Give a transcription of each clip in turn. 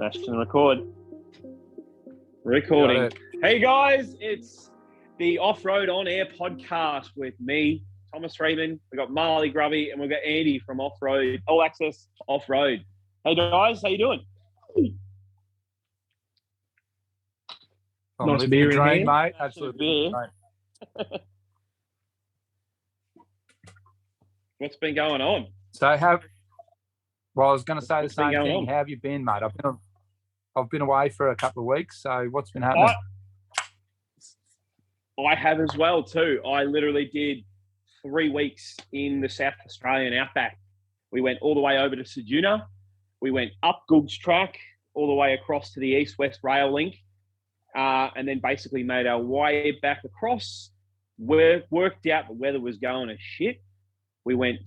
Smash and record. Recording. Hey guys, it's the Offroad OnAIR podcast with me, Thomas Freeman. We've got Marley Grubby and we've got Andy from Offroad, All Access Offroad. Hey guys, how you doing? Nice beer in here, mate. Absolutely. What's been going on? Well, I was going to say the same thing. How have you been, mate? I've been away for a couple of weeks. So what's been happening? I have as well too. I literally did 3 weeks in the South Australian outback. We went all the way over to Ceduna. We went up Goulds Track, all the way across to the East-West Rail Link, and then basically made our way back across. Worked out the weather was going to shit. We went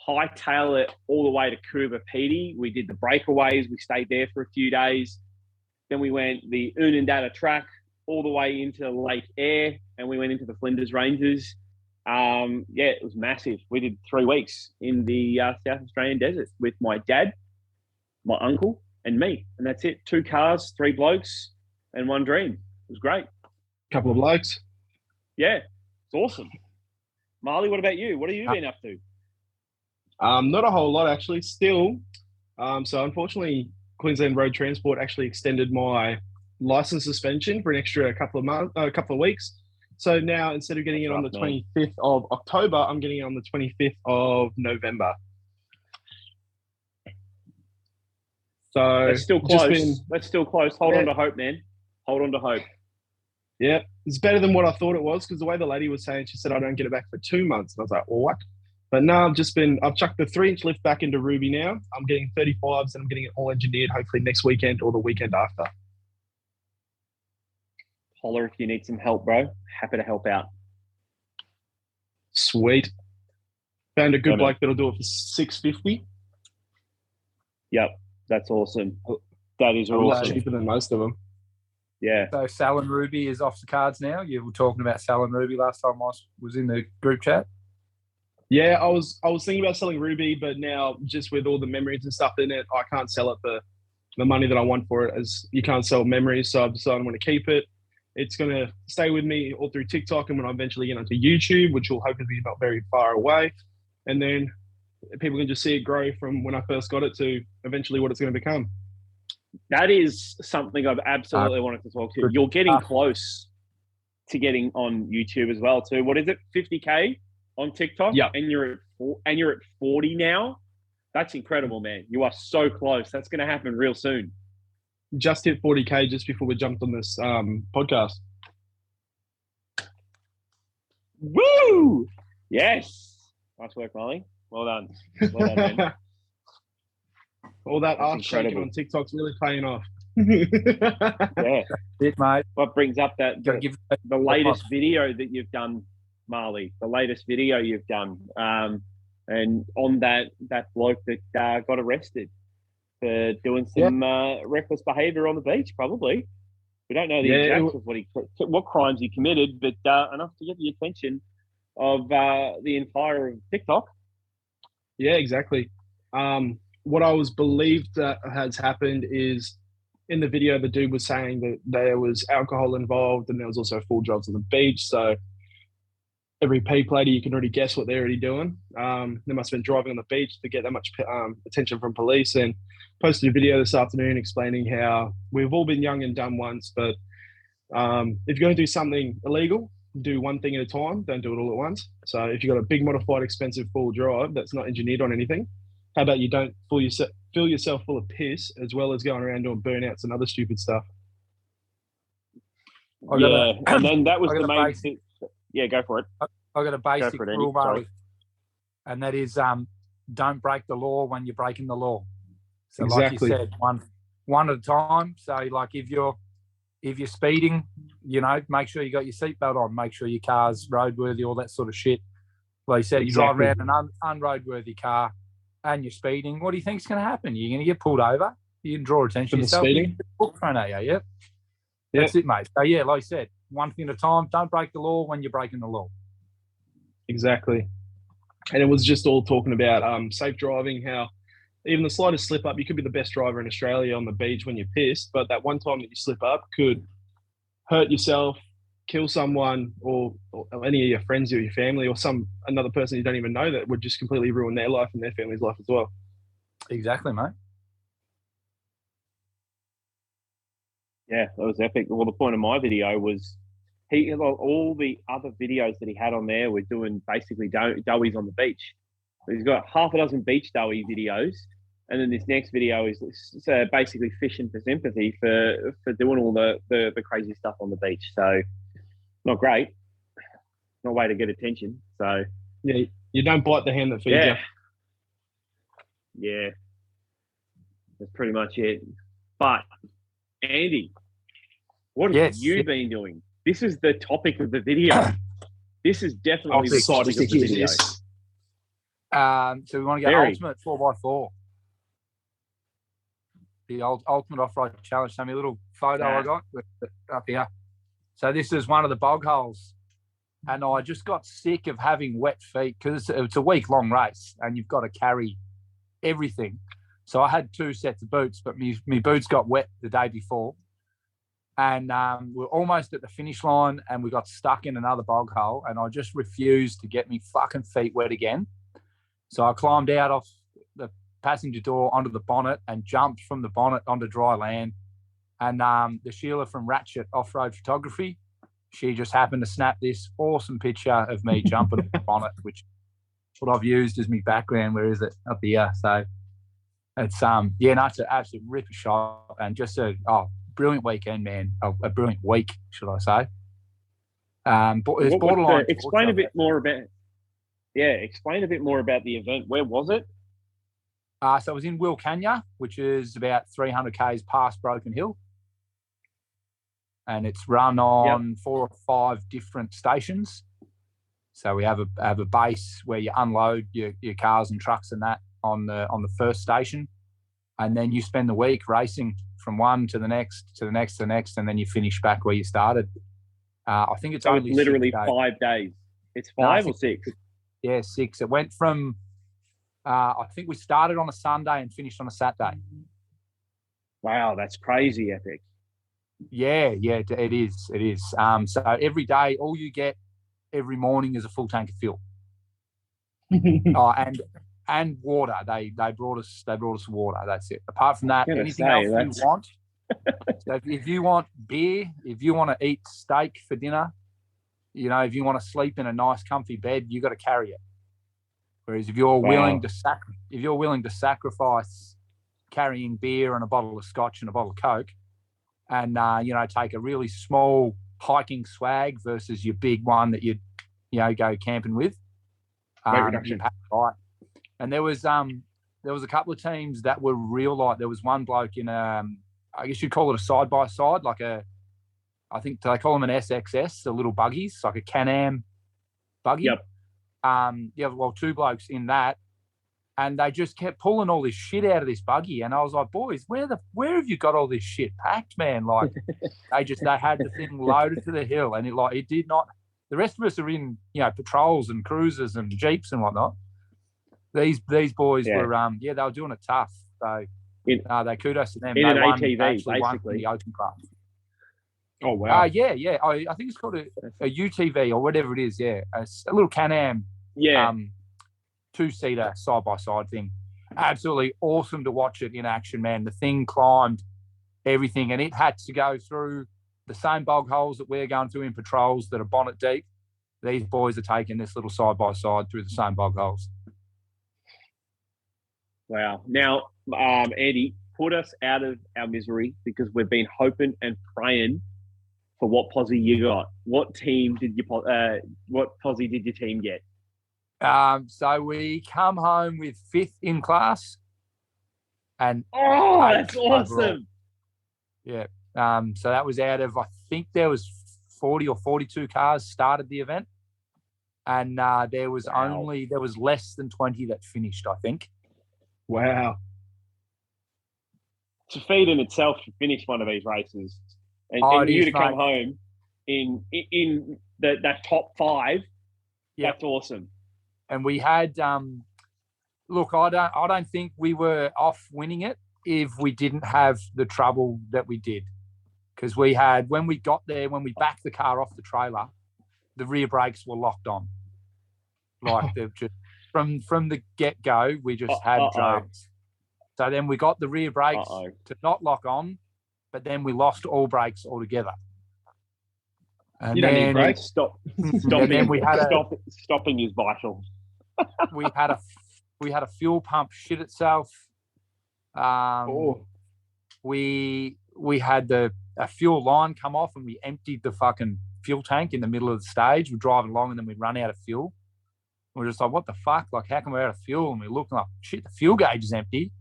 hightail it all the way to Coober Pedy. We did the breakaways. We stayed there for a few days. Then we went the Unandata track all the way into Lake Eyre, and we went into the Flinders Ranges. It was massive. We did 3 weeks in the South Australian desert with my dad, my uncle, and me. And that's it. 2 cars, 3 blokes, and 1 dream. It was great. Couple of blokes. Yeah, it's awesome. Marley, what about you? What have you been up to? Not a whole lot, actually. Still, so unfortunately, Queensland Road Transport actually extended my license suspension for an extra couple of weeks. So now, instead of getting it on the 25th of October, I'm getting it on the 25th of November. So that's still close. That's still close. Hold on to hope, man. Hold on to hope. Yeah, it's better than what I thought it was, because the way the lady was saying, she said I don't get it back for 2 months. And I was like, well, what? But no, I've chucked the 3-inch lift back into Ruby now. I'm getting 35s and I'm getting it all engineered hopefully next weekend or the weekend after. Holler if you need some help, bro. Happy to help out. Sweet. Found a good bloke that'll do it for $650. Yep, that's awesome. That is awesome. A lot cheaper than most of them. Yeah. So Sal and Ruby is off the cards now. You were talking about Sal and Ruby last time I was in the group chat. Yeah, I was thinking about selling Ruby, but now just with all the memories and stuff in it, I can't sell it for the money that I want for it, as you can't sell memories. So I've decided I'm going to keep it. It's going to stay with me all through TikTok, and when I eventually get onto YouTube, which will hopefully be not very far away, and then people can just see it grow from when I first got it to eventually what it's going to become. That is something I've absolutely wanted to talk to. You're getting close to getting on YouTube as well too. What is it? 50K on TikTok? Yeah. And you're at 40 now? That's incredible, man. You are so close. That's going to happen real soon. Just hit 40K just before we jumped on this podcast. Woo! Yes. Nice work, Molly. Well done. Well done, man. All that arse shaking on TikTok's really paying off. Yeah. It, mate. What brings up the latest video that you've done, Marley, the latest video you've done. And on that bloke that got arrested for doing some reckless behaviour on the beach, probably. We don't know the exact of what crimes he committed, but enough to get the attention of the entire of TikTok. Yeah, exactly. What I was believed that has happened is, in the video, the dude was saying that there was alcohol involved and there was also full jobs on the beach. So every pay plater, you can already guess what they're already doing. They must have been driving on the beach to get that much attention from police, and posted a video this afternoon explaining how we've all been young and dumb once, but if you're going to do something illegal, do one thing at a time. Don't do it all at once. So if you've got a big modified expensive full drive that's not engineered on anything, how about you don't fill yourself full of piss, as well as going around doing burnouts and other stupid stuff? And then that was the main thing. Yeah, go for it. I got a basic rule, Marley, and that is don't break the law when you're breaking the law. So exactly. Like you said, one at a time. So like if you're speeding, make sure you got your seatbelt on, make sure your car's roadworthy, all that sort of shit. Like you said, you drive around an unroadworthy car and you're speeding, what do you think's going to happen? You're going to get pulled over. You can draw attention to yourself. Speeding? Yep. That's it, mate. So, yeah, like I said, one thing at a time. Don't break the law when you're breaking the law. Exactly. And it was just all talking about safe driving, how even the slightest slip up, you could be the best driver in Australia on the beach when you're pissed, but that one time that you slip up could hurt yourself, kill someone, or any of your friends or your family, or another person you don't even know, that would just completely ruin their life and their family's life as well. Exactly, mate. Yeah, that was epic. Well, the point of my video was all the other videos that he had on there were doing basically doughies on the beach. He's got half a dozen beach doughy videos, and then this next video is basically fishing for sympathy for doing all the crazy stuff on the beach. So not great, not a way to get attention. So yeah, you don't bite the hand that feeds you. Yeah, that's pretty much it. But Andy, what have you been doing? This is the topic of the video. This is definitely the topic of the video. So we want to go ultimate 4x4. The ultimate off-road challenge. Show me a little photo I got up here. So this is one of the bog holes. And I just got sick of having wet feet because it's a week-long race and you've got to carry everything. So I had 2 sets of boots, but my boots got wet the day before. And we're almost at the finish line and we got stuck in another bog hole and I just refused to get me fucking feet wet again. So I climbed out off the passenger door onto the bonnet and jumped from the bonnet onto dry land. And the Sheila from Ratchet Offroad Photography, she just happened to snap this awesome picture of me jumping off the bonnet, which is what I've used as my background. Where is it? Up here. So it's it's an absolute ripper shot and just a brilliant weekend, man. A brilliant week, should I say? But it's borderline. Explain a bit more about. Yeah, explain a bit more about the event. Where was it? So it was in Wilcannia, which is about 300 k's past Broken Hill, and it's run on 4 or 5 different stations. So we have a base where you unload your cars and trucks and that on the first station, and then you spend the week racing from one to the next, to the next, to the next, and then you finish back where you started. I think it's only literally 5 days. It's 5 or 6? Yeah, 6. It went from, I think we started on a Sunday and finished on a Saturday. Wow, that's crazy epic. Yeah, it is. It is. So every day, all you get every morning is a full tank of fuel. And water. They brought us water. That's it. Apart from that, anything else you want. So if you want beer, if you want to eat steak for dinner, if you want to sleep in a nice comfy bed, you got to carry it. Whereas if you're willing to sacrifice carrying beer and a bottle of scotch and a bottle of Coke, and take a really small hiking swag versus your big one that you'd go camping with, weight reduction. Right. And there was a couple of teams that were real light. There was one bloke in I guess you'd call it a side by side, I think they call them an SXS, the little buggies, like a Can-Am buggy. Yep. 2 blokes in that, and they just kept pulling all this shit out of this buggy, and I was like, boys, where have you got all this shit packed, man? Like, they had the thing loaded to the hill, and it did not. The rest of us are in patrols and cruisers and jeeps and whatnot. These boys were they were doing it tough. So they kudos to them. In an ATV, basically. The open class. Oh wow! I think it's called a UTV or whatever it is. Yeah, a little Can-Am. Yeah. 2-seater side by side thing. Absolutely awesome to watch it in action, man. The thing climbed everything, and it had to go through the same bog holes that we're going through in patrols that are bonnet deep. These boys are taking this little side by side through the same bog holes. Wow. Now, Andy, put us out of our misery because we've been hoping and praying for what posse you got. What team did what posse did your team get? So we come home with 5th in class, and that's awesome. Overall. Yeah. So that was out of, I think there was 40 or 42 cars started the event, and there was less than 20 that finished, I think. Wow. It's a feat in itself to finish one of these races, and you to come home in that top 5. Yep. That's awesome. And we had look, I don't think we were off winning it if we didn't have the trouble that we did. Because we had, when we got there, when we backed the car off the trailer, the rear brakes were locked on. Like they've just from the get go, we just had dramas. So then we got the rear brakes to not lock on, but then we lost all brakes altogether. And you don't need brakes. Stopping is vital. we had a fuel pump shit itself. We had a fuel line come off, and we emptied the fucking fuel tank in the middle of the stage. We're driving along, and then we run out of fuel. We're just like, what the fuck? Like, how come we're out of fuel? And we're looking like, shit, the fuel gauge is empty.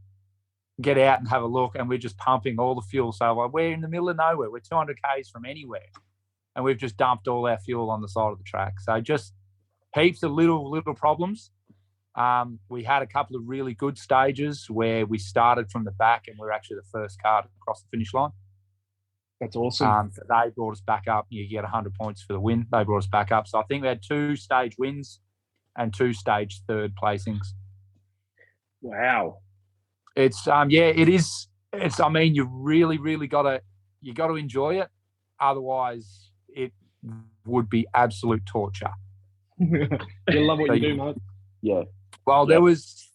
Get out and have a look, and we're just pumping all the fuel. So like, we're in the middle of nowhere. We're 200 k's from anywhere, and we've just dumped all our fuel on the side of the track. So just heaps of little problems. We had a couple of really good stages where we started from the back, and we were actually the first car to cross the finish line. That's awesome. They brought us back up. You get 100 points for the win. They brought us back up. So I think we had 2 stage wins and 2 stage third placings. Wow. It's it is. It's, I mean, you really got to enjoy it. Otherwise, it would be absolute torture. You love what you do, mate. Yeah. Well, there was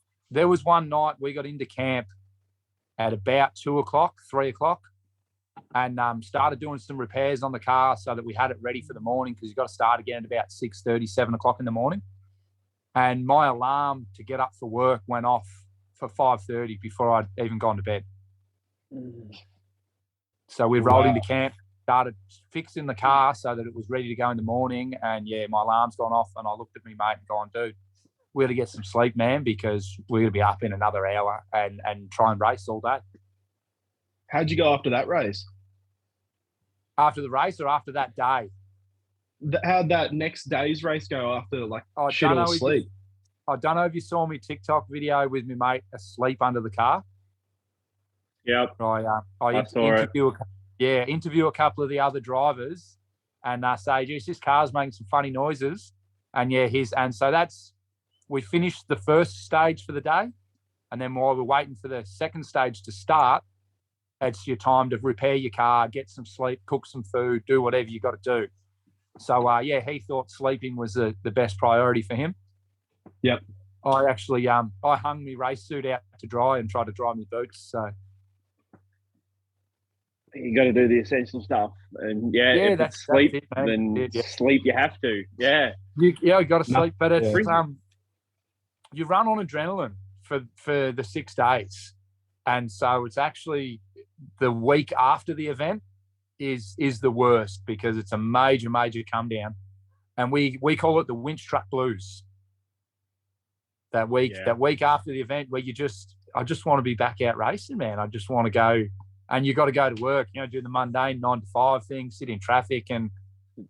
one night we got into camp at about 2:00, 3:00, and started doing some repairs on the car so that we had it ready for the morning, because you got to start again at about 6:30, 7:00 in the morning. And my alarm to get up for work went off for 5:30 before I'd even gone to bed. So we rolled into camp, started fixing the car so that it was ready to go in the morning. And yeah, my alarm's gone off, and I looked at me mate and gone, dude, we got to get some sleep, man, because we're going to be up in another hour and try and race all day. How'd you go after that race? After the race or after that day? How'd that next day's race go after shit or sleep? I don't know if you saw me TikTok video with me mate asleep under the car. Yep. I saw interview a couple of the other drivers and say, geez, this car's making some funny noises. And yeah, we finished the first stage for the day. And then while we're waiting for the second stage to start, it's your time to repair your car, get some sleep, cook some food, do whatever you got to do. So, he thought sleeping was the best priority for him. Yep. I actually I hung my race suit out to dry and tried to dry my boots. So you got to do the essential stuff, and if it's sleep, then sleep. You have to, you got to sleep, but it's you run on adrenaline for the 6 days, and so it's actually the week after the event is the worst, because it's a major come down, and we call it the winch truck blues. That week after the event, where I just want to be back out racing, man. I just want to go, and you got to go to work, do the mundane 9 to 5 thing, sit in traffic, and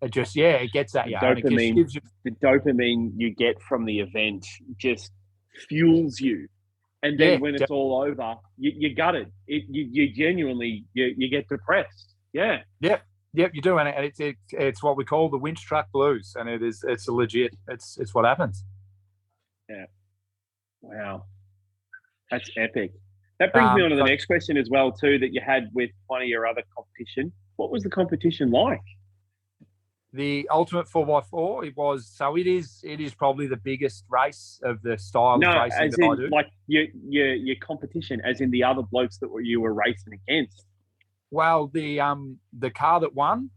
it just it gets at you. The dopamine you get from the event just fuels you, and then when it's all over, you gut it. You genuinely you get depressed. Yeah. Yep, you do, and it's what we call the winch truck blues, and it's a legit. It's what happens. Yeah. Wow, that's epic. That brings me on to the next question as well, too, that you had with one of your other competition. What was the competition like? The Ultimate 4x4, it is probably the biggest race of the style of racing that I do. Like your competition, as in the other blokes that you were racing against. Well, the car that won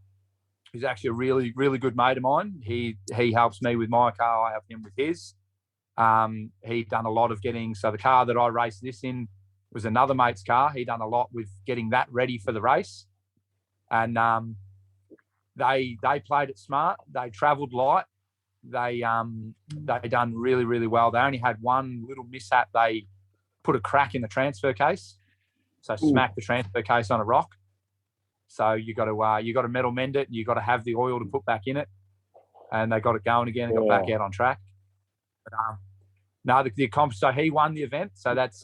is actually a really, really good mate of mine. He helps me with my car. I help him with his. He done a lot of so the car that I raced this in was another mate's car. He done a lot with getting that ready for the race. And they played it smart. They travelled light. They done really, really well. They only had one little mishap. They put a crack in the transfer case. So smacked the transfer case on a rock. So you got to metal mend it. You got to have the oil to put back in it. And they got it going again and got back out on track. But so he won the event. So that's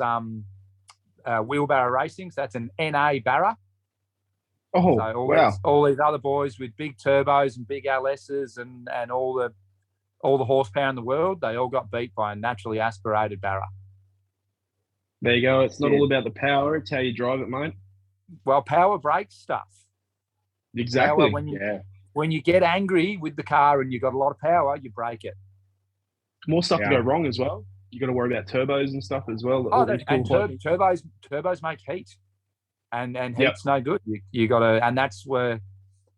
wheelbarrow racing. So that's an NA Barra. Oh, so wow. All these other boys with big turbos and big LSs and all the horsepower in the world, they all got beat by a naturally aspirated Barra. There you go. It's not all about the power; it's how you drive it, mate. Well, power breaks stuff. Exactly. Power, when you get angry with the car and you've got a lot of power, you break it. More stuff to go wrong as well. You got to worry about turbos and stuff as well. Turbos make heat, and heat's no good. You got to, and that's where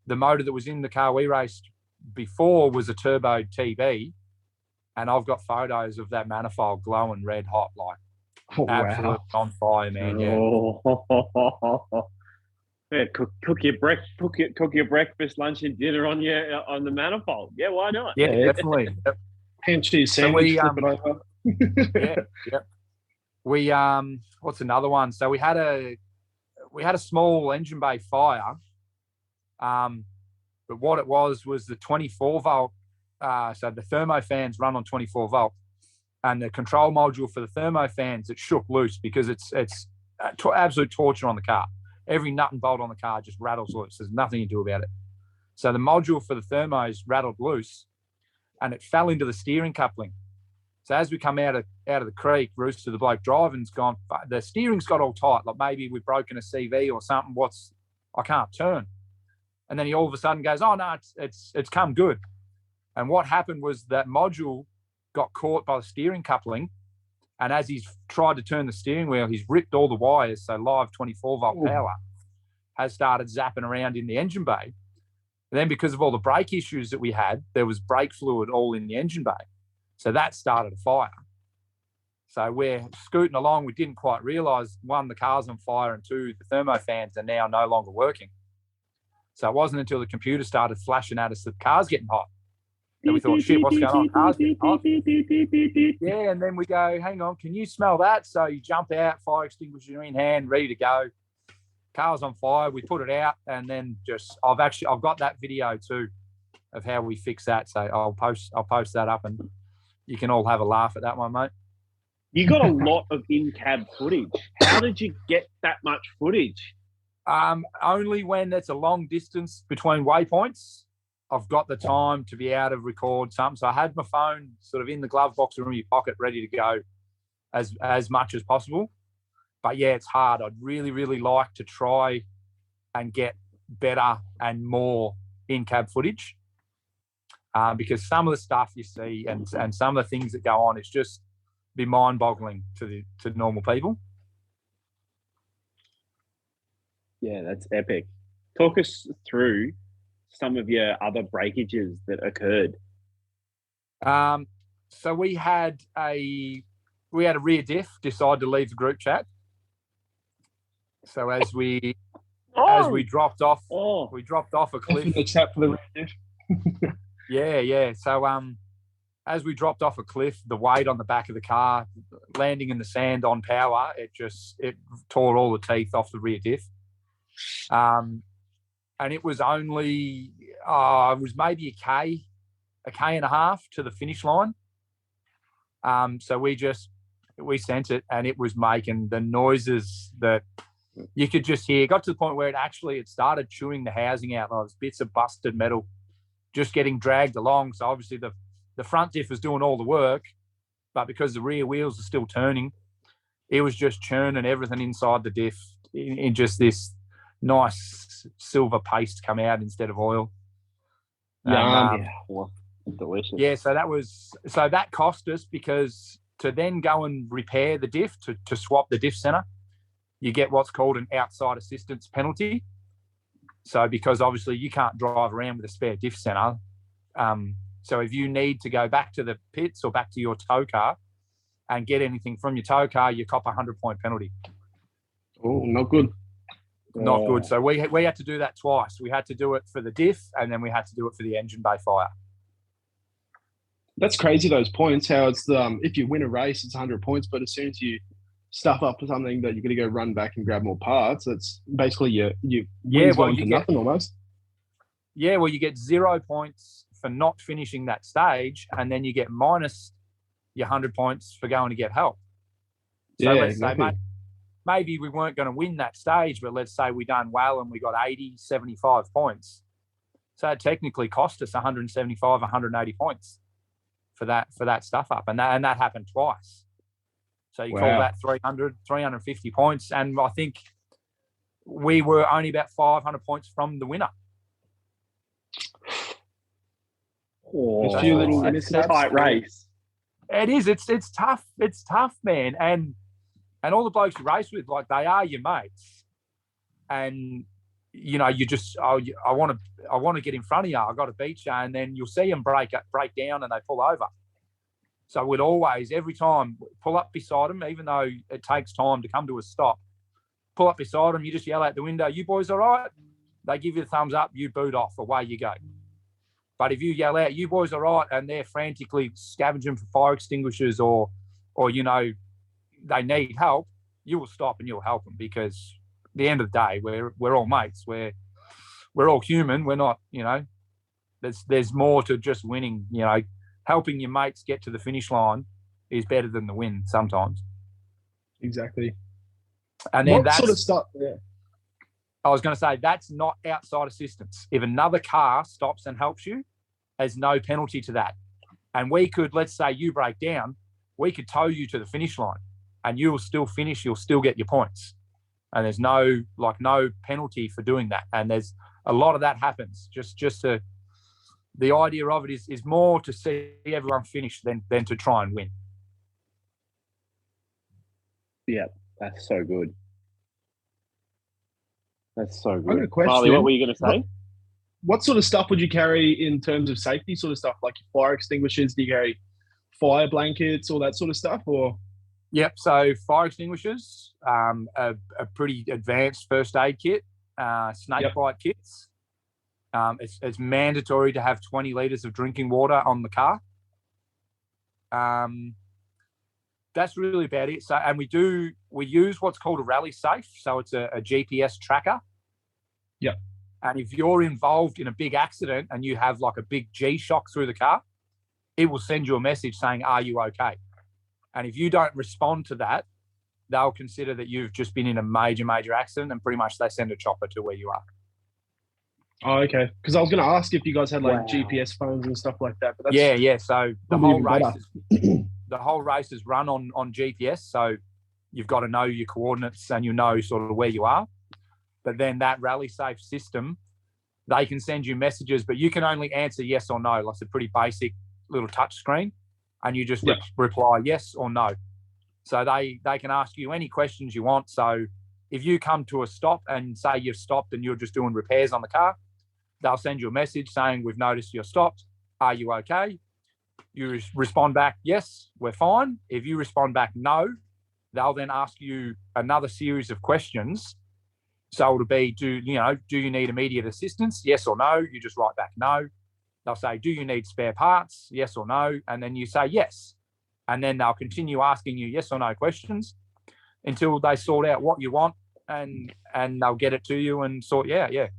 the motor that was in the car we raced before was a turbo TB, and I've got photos of that manifold glowing red hot, like absolutely on fire, man. Yeah, cook your breakfast, lunch, and dinner on the manifold. Yeah, why not? Yeah, definitely. Hand cheese sandwich, flip it over. We what's another one? So we had a small engine bay fire. But what it was the 24 volt. So the thermo fans run on 24 volt, and the control module for the thermo fans, it shook loose because it's absolute torture on the car. Every nut and bolt on the car just rattles loose. There's nothing you do about it. So the module for the thermos rattled loose, and it fell into the steering coupling. So as we come out of the creek, Rooster, the bloke driving's gone, the steering's got all tight. Like maybe we've broken a CV or something. I can't turn. And then he all of a sudden goes, oh no, it's come good. And what happened was that module got caught by the steering coupling. And as he's tried to turn the steering wheel, he's ripped all the wires. So live 24 volt power has started zapping around in the engine bay. And then because of all the brake issues that we had, there was brake fluid all in the engine bay. So that started a fire. So we're scooting along. We didn't quite realise, one, the car's on fire, and two, the thermo fans are now no longer working. So it wasn't until the computer started flashing at us that the car's getting hot that we thought, shit, what's going on? Car's getting hot. Yeah, and then we go, hang on, can you smell that? So you jump out, fire extinguisher in hand, ready to go. Car's on fire. We put it out, and then I've got that video too of how we fix that. So I'll post that up, and you can all have a laugh at that one, mate. You got a lot of in-cab footage. How did you get that much footage? Only when it's a long distance between waypoints, I've got the time to be able to record something. So I had my phone sort of in the glove box or in my pocket, ready to go as much as possible. But yeah, it's hard. I'd really, really like to try and get better and more in-cab footage, because some of the stuff you see and some of the things that go on, it's just be mind-boggling to normal people. Yeah, that's epic. Talk us through some of your other breakages that occurred. So we had a rear diff decide to leave the group chat. So as we dropped off, we dropped off a cliff. The chat for the rear diff. Yeah. So as we dropped off a cliff, the weight on the back of the car, landing in the sand on power, it tore all the teeth off the rear diff. And it was only, it was maybe a K and a half to the finish line. So we sent it, and it was making the noises that you could just hear. It got to the point where it started chewing the housing out. There was bits of busted metal just getting dragged along. So obviously the front diff was doing all the work, but because the rear wheels are still turning, it was just churning everything inside the diff in just this nice silver paste come out instead of oil. Delicious. Yeah, so that cost us, because to then go and repair the diff, to swap the diff center, you get what's called an outside assistance penalty. So because obviously you can't drive around with a spare diff center, so if you need to go back to the pits or back to your tow car and get anything from your tow car, you cop a 100-point penalty. Oh, not good. Not good. So we had to do that twice. We had to do it for the diff, and then we had to do it for the engine bay fire. That's crazy, those points, how it's if you win a race, it's 100 points, but as soon as you stuff up for something that you're going to go run back and grab more parts, that's basically you going to nothing almost. Yeah, well, you get 0 points for not finishing that stage, and then you get minus your 100 points for going to get help. So let's say, maybe we weren't going to win that stage, but let's say we done well and we got 80, 75 points. So it technically cost us 175, 180 points for that stuff up. And that happened twice. So you call that 350 points. And I think we were only about 500 points from the winner. Oh, a few little it's a tight race. It is. It's tough. It's tough, man. And all the blokes you race with, like, they are your mates. And you know, you just, I want to get in front of you. I got to beat you, and then you'll see them break down and they pull over. So we'd always, every time, pull up beside them, even though it takes time to come to a stop. Pull up beside them. You just yell out the window, "You boys all right?" They give you the thumbs up. You boot off. Away you go. But if you yell out, "You boys all right," and they're frantically scavenging for fire extinguishers or you know, they need help, you will stop and you'll help them, because at the end of the day, we're all mates. We're all human. We're not, you know, there's more to just winning. You know, helping your mates get to the finish line is better than the win sometimes. Exactly. And then what sort of stuff? Yeah. I was going to say, that's not outside assistance. If another car stops and helps you, there's no penalty to that. And we could, let's say you break down, we could tow you to the finish line and you'll still finish, you'll still get your points. And there's no penalty for doing that. And there's a lot of that happens. Just to, the idea of it is more to see everyone finish than to try and win. Yeah, that's so good. That's so I got a good. question. Marley, what were you going to say? What sort of stuff would you carry in terms of safety sort of stuff, like fire extinguishers? Do you carry fire blankets, all that sort of stuff, or? Yep. So fire extinguishers, a pretty advanced first aid kit, snake bite kits. It's mandatory to have 20 litres of drinking water on the car. That's really about it. So, and we use what's called a rally safe. So it's a GPS tracker. Yep. And if you're involved in a big accident and you have like a big G-shock through the car, it will send you a message saying, "Are you okay?" And if you don't respond to that, they'll consider that you've just been in a major accident, and pretty much they send a chopper to where you are. Oh, okay. Because I was going to ask if you guys had like GPS phones and stuff like that. But that's yeah. So the whole race is run on GPS. So you've got to know your coordinates and you know sort of where you are. But then that rally safe system, they can send you messages, but you can only answer yes or no. Like, it's a pretty basic little touch screen, and you just reply yes or no. So they can ask you any questions you want. So if you come to a stop and say you've stopped and you're just doing repairs on the car, they'll send you a message saying, "We've noticed you're stopped. Are you okay?" You respond back, "Yes, we're fine." If you respond back, "No," they'll then ask you another series of questions. So it'll be, do you need immediate assistance? Yes or no. You just write back no. They'll say, "Do you need spare parts?" Yes or no. And then you say yes. And then they'll continue asking you yes or no questions until they sort out what you want, and they'll get it to you and sort you out. Yeah.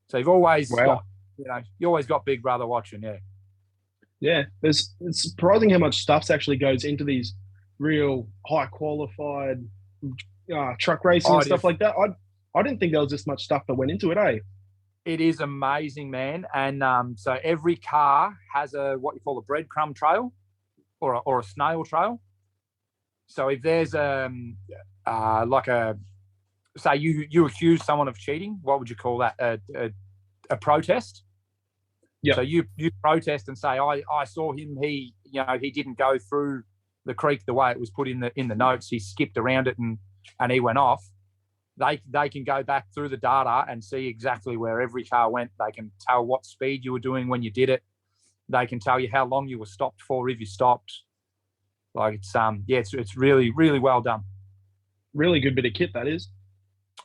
So you've always got, you always got Big Brother watching. Yeah. Yeah. It's surprising how much stuff actually goes into these real high qualified truck racing and stuff like that. I didn't think there was this much stuff that went into it, eh? It is amazing, man. And so every car has what you call a breadcrumb trail or a snail trail. So if there's say you accuse someone of cheating, what would you call that? A protest. Yeah. So you protest and say, I saw him. He didn't go through the creek the way it was put in the notes. He skipped around it and he went off. They can go back through the data and see exactly where every car went. They can tell what speed you were doing when you did it. They can tell you how long you were stopped for if you stopped. Like, it's really, really well done. Really good bit of kit, that is.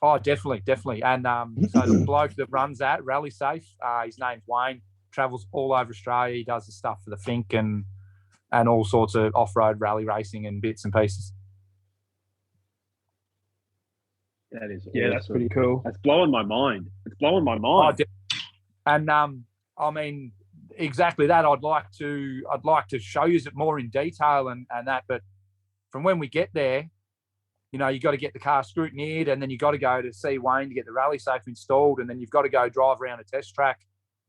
Oh, definitely. And so the bloke that runs that, Rally Safe, his name's Wayne, travels all over Australia. He does the stuff for the Fink and all sorts of off-road rally racing and bits and pieces. That is awesome. That's pretty cool. That's blowing my mind. It's blowing my mind. And I mean, exactly that. I'd like to show you it more in detail and that, but from when we get there, you got to get the car scrutineered, and then you got to go to see Wayne to get the rally safe installed, and then you've got to go drive around a test track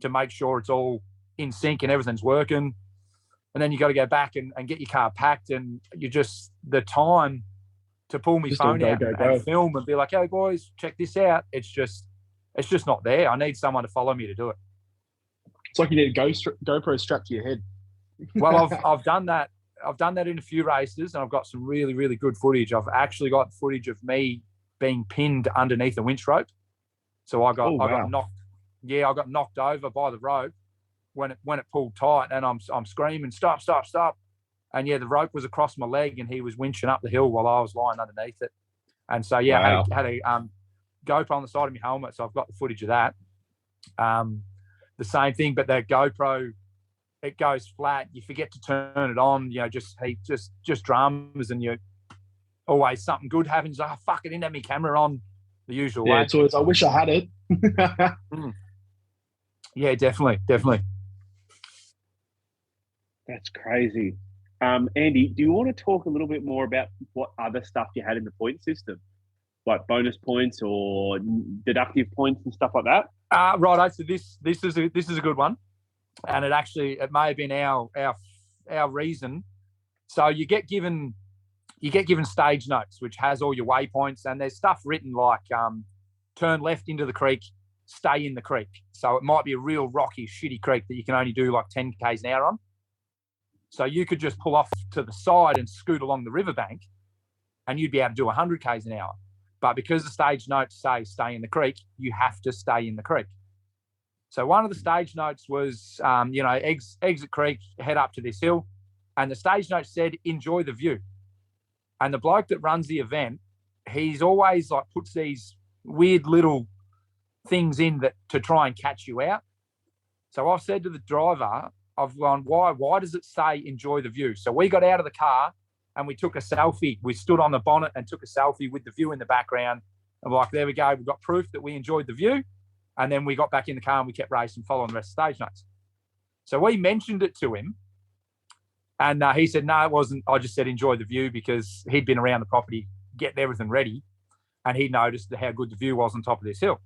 to make sure it's all in sync and everything's working. And then you got to go back and get your car packed, and you just, the time to pull my phone out and film and be like, hey boys, check this out. It's just not there. I need someone to follow me to do it. It's like you need a GoPro strapped to your head. Well, I've done that. I've done that in a few races, and I've got some really, really good footage. I've actually got footage of me being pinned underneath a winch rope. So I got knocked over by the rope when it pulled tight, and I'm screaming, stop. And yeah, the rope was across my leg, and he was winching up the hill while I was lying underneath it. And so yeah, I had a GoPro on the side of my helmet, so I've got the footage of that. The same thing, but the GoPro, it goes flat. You forget to turn it on. You know, just dramas, and you always something good happens. Oh fuck! I didn't have my camera on the usual way. It's always, I wish I had it. Yeah, definitely. That's crazy. Andy, do you want to talk a little bit more about what other stuff you had in the point system, like bonus points or deductive points and stuff like that? Right. So this is a good one, and it may have been our reason. So you get given stage notes, which has all your waypoints, and there's stuff written like turn left into the creek, stay in the creek. So it might be a real rocky, shitty creek that you can only do like 10 k's an hour on. So you could just pull off to the side and scoot along the riverbank, and you'd be able to do 100 k's an hour. But because the stage notes say stay in the creek, you have to stay in the creek. So one of the stage notes was, exit creek, head up to this hill. And the stage note said, enjoy the view. And the bloke that runs the event, he's always like puts these weird little things in that to try and catch you out. So I've said to the driver, I've gone, why does it say enjoy the view? So we got out of the car and we took a selfie. We stood on the bonnet and took a selfie with the view in the background. And we're like, there we go. We've got proof that we enjoyed the view. And then we got back in the car and we kept racing, following the rest of the stage notes. So we mentioned it to him. And he said, no, it wasn't. I just said enjoy the view, because he'd been around the property, getting everything ready. And he noticed how good the view was on top of this hill.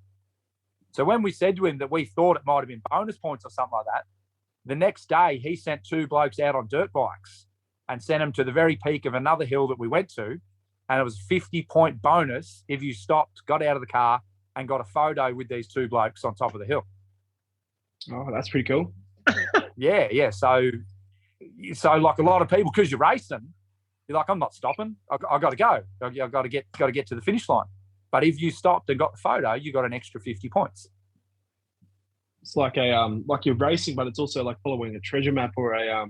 So when we said to him that we thought it might have been bonus points or something like that, the next day he sent 2 blokes out on dirt bikes and sent them to the very peak of another hill that we went to. And it was a 50-point bonus if you stopped, got out of the car, and got a photo with these 2 blokes on top of the hill. Oh, that's pretty cool. Yeah. So like a lot of people, because you're racing, you're like, I'm not stopping. I got to go. I got to get to the finish line. But if you stopped and got the photo, you got an extra 50 points. It's like like you're racing, but it's also like following a treasure map or a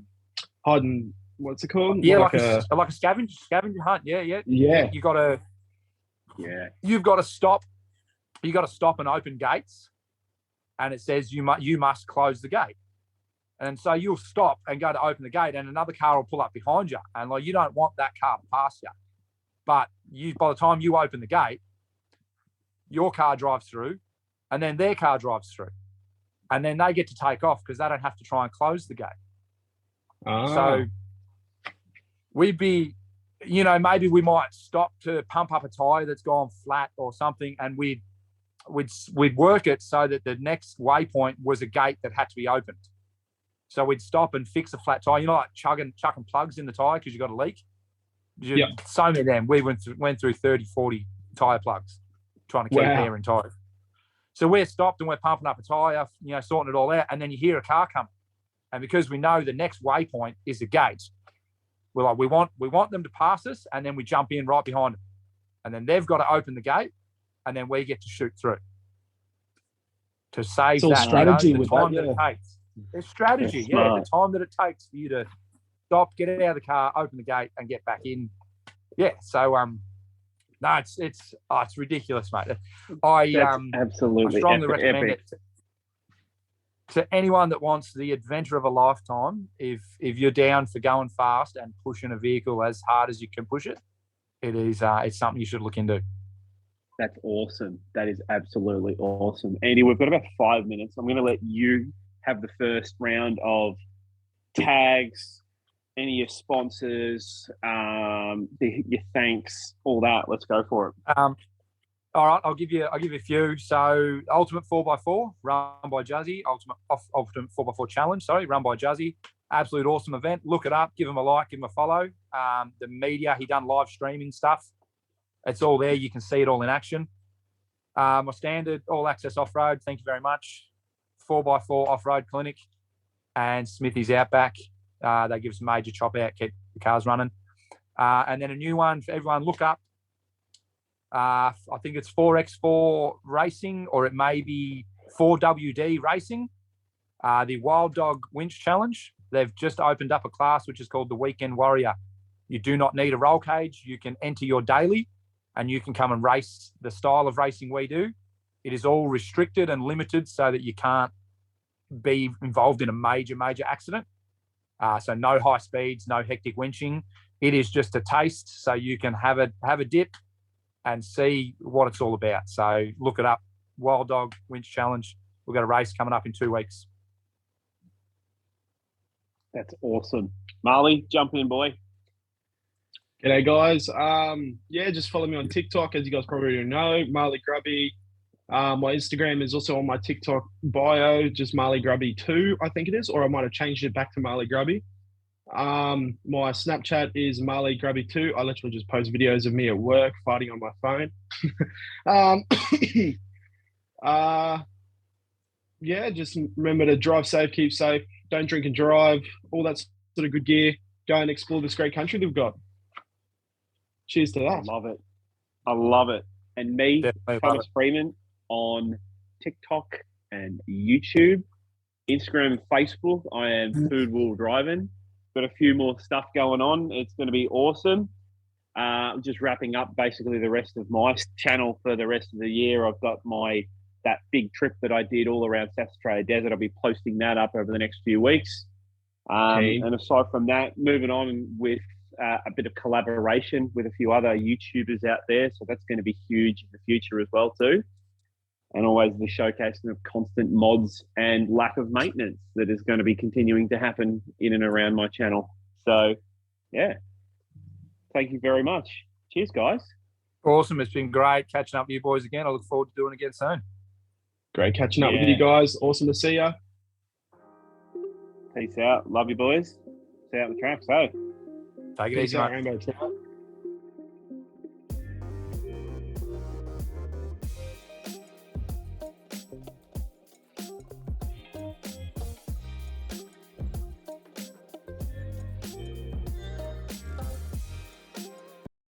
hiding. What's it called? Yeah, like a scavenger hunt. Yeah. You got to. Yeah. You've got to stop. You got to stop and open gates, and it says you must close the gate. And so you'll stop and go to open the gate, and another car will pull up behind you, and like you don't want that car to pass you. But by the time you open the gate, your car drives through, and then their car drives through. And then they get to take off because they don't have to try and close the gate. So we'd be, maybe we might stop to pump up a tyre that's gone flat or something, and we'd work it so that the next waypoint was a gate that had to be opened. So we'd stop and fix a flat tyre, like chucking plugs in the tyre because you got a leak. Yep. So many of them. We went through 30, 40 tyre plugs trying to keep air in tyres. So we're stopped and we're pumping up a tyre, sorting it all out, and then you hear a car coming. And because we know the next waypoint is a gate, we're like, we want them to pass us, and then we jump in right behind them. And then they've got to open the gate, and then we get to shoot through. To save that, strategy the time that it takes. There's strategy, the time that it takes for you to stop, get out of the car, open the gate, and get back in. Yeah, so no, it's ridiculous, mate. Absolutely I strongly recommend it to anyone that wants the adventure of a lifetime. If you're down for going fast and pushing a vehicle as hard as you can push it, it's something you should look into. That's awesome. That is absolutely awesome. Andy, we've got about 5 minutes. I'm going to let you have the first round of tags, any of your sponsors, your thanks, all that. Let's go for it. All right, I'll give you a few. So, Ultimate 4x4, run by Juzzy. Ultimate 4x4 Challenge, run by Juzzy. Absolute awesome event. Look it up. Give him a like. Give him a follow. The media, he done live streaming stuff. It's all there. You can see it all in action. My standard all-access off-road. Thank you very much. 4x4 off-road clinic and Smithy's Outback. They give us a major chop out, keep the cars running. And then a new one for everyone. Look up. I think it's 4x4 Racing, or it may be 4WD Racing. The Wild Dog Winch Challenge. They've just opened up a class which is called the Weekend Warrior. You do not need a roll cage. You can enter your daily and you can come and race the style of racing we do. It is all restricted and limited so that you can't be involved in a major accident. So no high speeds, no hectic winching. It is just a taste so you can have a dip and see what it's all about. So look it up. Wild Dog Winch Challenge. We've got a race coming up in 2 weeks. That's awesome. Marley, jump in, boy. G'day, guys. Just follow me on TikTok, as you guys probably already know, Marley Grubby. My Instagram is also on my TikTok bio, just Marley Grubby 2, I think it is, or I might have changed it back to Marley Grubby. My Snapchat is Marley Grubby 2. I literally just post videos of me at work fighting on my phone. Just remember to drive safe, keep safe, don't drink and drive, all that sort of good gear. Go and explore this great country that we've got. Cheers to that. I love it. And me, Definitely Thomas Freeman, on TikTok and YouTube, Instagram and Facebook. I am Food Wheel Driving. Got a few more stuff going on. It's going to be awesome. I'm just wrapping up basically the rest of my channel for the rest of the year. I've got that big trip that I did all around South Australia Desert. I'll be posting that up over the next few weeks. And aside from that, moving on with a bit of collaboration with a few other YouTubers out there. So that's going to be huge in the future as well too. And always the showcasing of constant mods and lack of maintenance that is going to be continuing to happen in and around my channel. So, yeah. Thank you very much. Cheers, guys. Awesome. It's been great catching up with you boys again. I look forward to doing it again soon. Great catching up with you guys. Awesome to see you. Peace out. Love you, boys. See you out on the track. So, take it easy, mate. Rainbow.